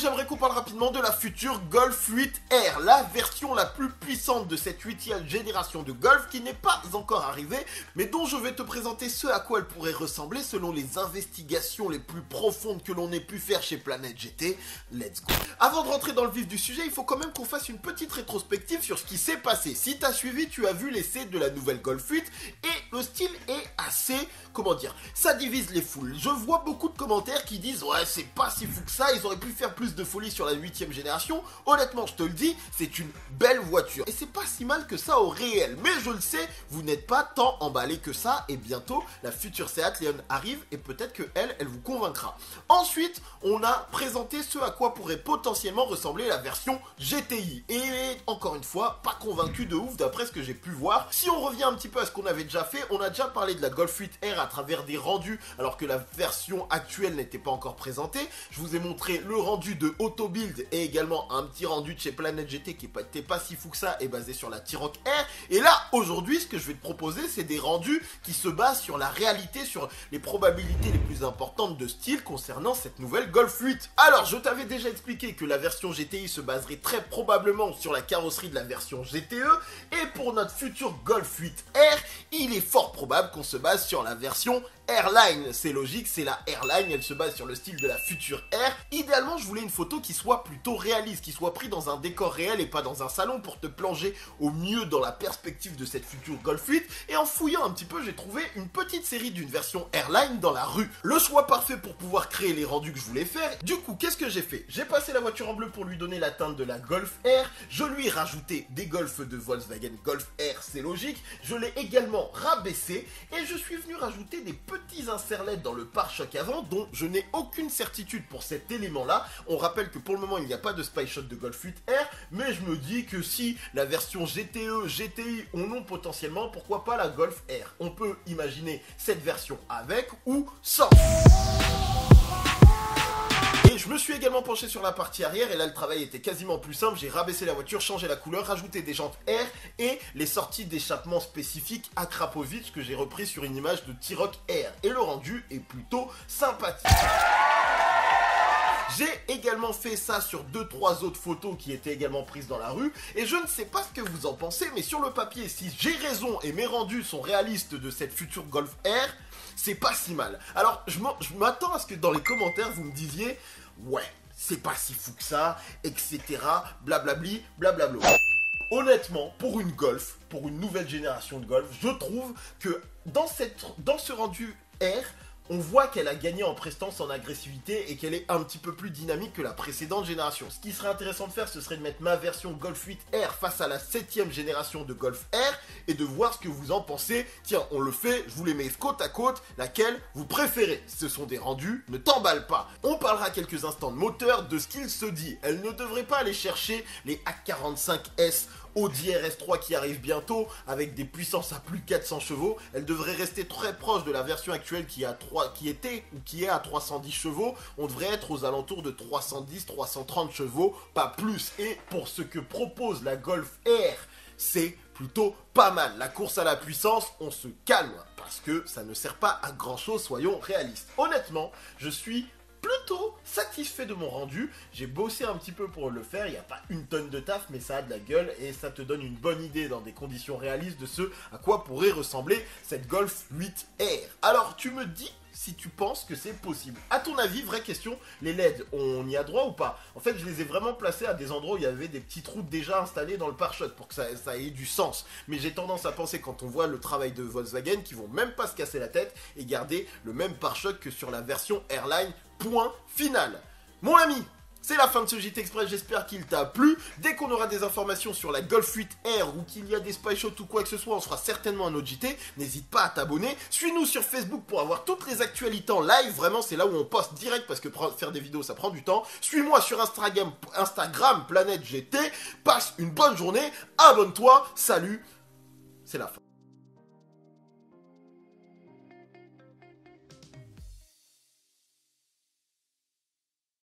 j'aimerais qu'on parle rapidement de la future Golf 8R, la version la plus puissante de cette 8e génération de Golf qui n'est pas encore arrivée, mais dont je vais te présenter ce à quoi elle pourrait ressembler selon les investigations les plus profondes que l'on ait pu faire chez Planète GT. Let's go. Avant de rentrer dans le vif du sujet, il faut quand même qu'on fasse une petite rétrospective sur ce qui s'est passé. Si tu as suivi, tu as vu l'essai de la nouvelle Golf 8 et le style est assez, comment dire, ça divise les foules. Je vois beaucoup de commentaires qui disent ouais, c'est pas si fou que ça, ils auraient pu faire plus de folie sur la 8e génération. Honnêtement, je te le dis, c'est une belle voiture et c'est pas si mal que ça au réel. Mais je le sais, vous n'êtes pas tant emballé que ça et bientôt la future Seat Leon arrive et peut-être que elle vous convaincra. Ensuite, on a présenté ce à quoi pourrait potentiellement ressembler la version GTI et encore une fois, pas convaincu de ouf d'après ce que j'ai pu voir. Si on revient un petit peu à ce qu'on avait déjà fait, on a déjà parlé de la Golf 8R à travers des rendus alors que la version actuelle n'était pas encore présentée. Je vous ai montré le rendu de Autobuild et également un petit rendu de chez Planète GT qui n'était pas si fou que ça et basé sur la T-Roc R. Et là, aujourd'hui, ce que je vais te proposer, c'est des rendus qui se basent sur la réalité, sur les probabilités les plus importantes de style concernant cette nouvelle Golf 8. Alors, je t'avais déjà expliqué que la version GTI se baserait très probablement sur la carrosserie de la version GTE et pour notre futur Golf 8R, il est fort probable qu'on se base sur la version Airline. C'est logique, c'est la Airline, elle se base sur le style de la future R. Idéalement, je voulais une photo qui soit plutôt réaliste, qui soit prise dans un décor réel et pas dans un salon pour te plonger au mieux dans la perspective de cette future Golf 8. Et en fouillant un petit peu, j'ai trouvé une petite série d'une version Airline dans la rue. Le choix parfait pour pouvoir créer les rendus que je voulais faire. Du coup, qu'est-ce que j'ai fait? J'ai passé la voiture en bleu pour lui donner la teinte de la Golf R. Je lui ai rajouté des Golf de Volkswagen Golf R, c'est logique. Je l'ai également rabaissé et je suis venu rajouter des petits inserts LED dans le pare-choc avant dont je n'ai aucune certitude pour cet élément-là. On rappelle que pour le moment, il n'y a pas de Spy Shot de Golf 8R, mais je me dis que si la version GTE, GTI en ont potentiellement, pourquoi pas la Golf R? On peut imaginer cette version avec ou sans. Et je me suis également penché sur la partie arrière et là le travail était quasiment plus simple. J'ai rabaissé la voiture, changé la couleur, rajouté des jantes R et les sorties d'échappement spécifiques à Krapovic que j'ai repris sur une image de T-Roc R. Et le rendu est plutôt sympathique. J'ai également fait ça sur 2-3 autres photos qui étaient également prises dans la rue et je ne sais pas ce que vous en pensez, mais sur le papier, si j'ai raison et mes rendus sont réalistes de cette future Golf R, c'est pas si mal. Alors je m'attends à ce que dans les commentaires vous me disiez ouais, c'est pas si fou que ça, etc. Blablabli, blablabla. Honnêtement, pour une Golf, pour une nouvelle génération de Golf, je trouve que dans ce rendu R, on voit qu'elle a gagné en prestance, en agressivité et qu'elle est un petit peu plus dynamique que la précédente génération. Ce qui serait intéressant de faire, ce serait de mettre ma version Golf 8R face à la 7e génération de Golf R et de voir ce que vous en pensez. Tiens, on le fait, je vous les mets côte à côte, laquelle vous préférez. Ce sont des rendus, ne t'emballe pas. On parlera quelques instants de moteur, de ce qu'il se dit. Elle ne devrait pas aller chercher les A45S Audi RS3 qui arrive bientôt avec des puissances à plus de 400 chevaux. Elle devrait rester très proche de la version actuelle qui est à 310 chevaux. On devrait être aux alentours de 310-330 chevaux, pas plus. Et pour ce que propose la Golf R, c'est plutôt pas mal. La course à la puissance, on se calme parce que ça ne sert pas à grand chose, soyons réalistes. Honnêtement, je suis plutôt satisfait de mon rendu. J'ai bossé un petit peu pour le faire, il n'y a pas une tonne de taf, mais ça a de la gueule et ça te donne une bonne idée dans des conditions réalistes de ce à quoi pourrait ressembler cette Golf 8R. Alors tu me dis si tu penses que c'est possible. À ton avis, vraie question, les LED, on y a droit ou pas? En fait, je les ai vraiment placés à des endroits où il y avait des petites routes déjà installées dans le pare-choc pour que ça ait du sens. Mais j'ai tendance à penser, quand on voit le travail de Volkswagen, qu'ils vont même pas se casser la tête et garder le même pare-choc que sur la version Airline. Point final. Mon ami, c'est la fin de ce JT Express, j'espère qu'il t'a plu. Dès qu'on aura des informations sur la Golf 8R ou qu'il y a des spy shots ou quoi que ce soit, on fera certainement un autre JT. N'hésite pas à t'abonner. Suis-nous sur Facebook pour avoir toutes les actualités en live. Vraiment, c'est là où on poste direct parce que faire des vidéos, ça prend du temps. Suis-moi sur Instagram Planète GT. Passe une bonne journée. Abonne-toi. Salut. C'est la fin.